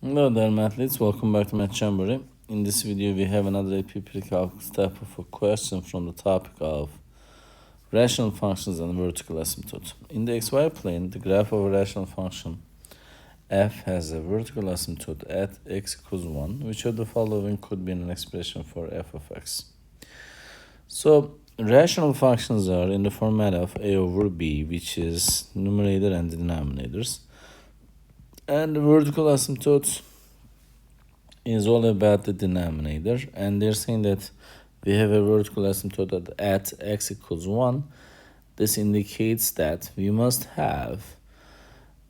Hello there, mathletes. Welcome back to Math Jamboree. In this video, we have another AP Precalculus type of a question from the topic of rational functions and vertical asymptotes. In the xy plane, the graph of a rational function f has a vertical asymptote at x equals 1. Which of the following could be an expression for f of x? So, rational functions are in the format of a over b, which is numerator and denominators. And the vertical asymptotes is all about the denominator, and they're saying that we have a vertical asymptote at x equals 1. This indicates that we must have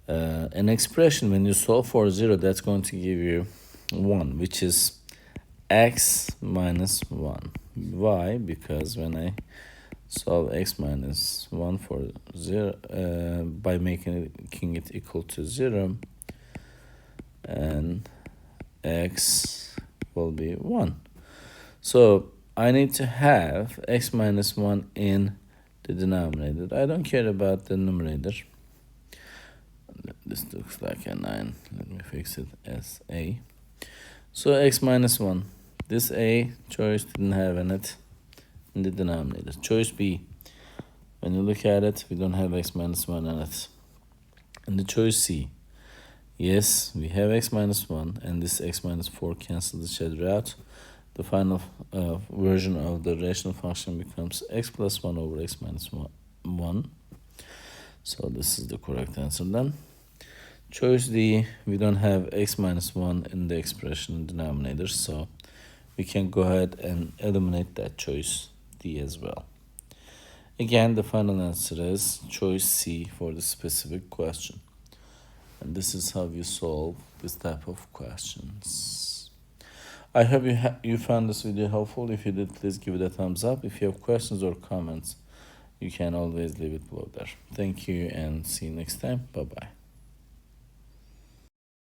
an expression when you solve for 0 that's going to give you 1, which is x minus 1. Why? Because when I solve x minus 1 for 0 by making it equal to 0, and x will be 1. So I need to have x minus 1 in the denominator. I don't care about the numerator. This looks like a 9. Let me fix it as a. So x minus 1. This a choice didn't have in it in the denominator. Choice b. When you look at it, we don't have x minus 1 in it. And the choice c. Yes, we have x minus 1, and this x minus 4 cancels each other out. The final version of the rational function becomes x plus 1 over x minus 1. So this is the correct answer then. Choice D, we don't have x minus 1 in the expression denominator, so we can go ahead and eliminate that choice D as well. Again, the final answer is choice C for the specific question. And this is how you solve this type of questions. I hope you found this video helpful. If you did, please give it a thumbs up. If you have questions or comments, you can always leave it below there. Thank you and see you next time. Bye-bye.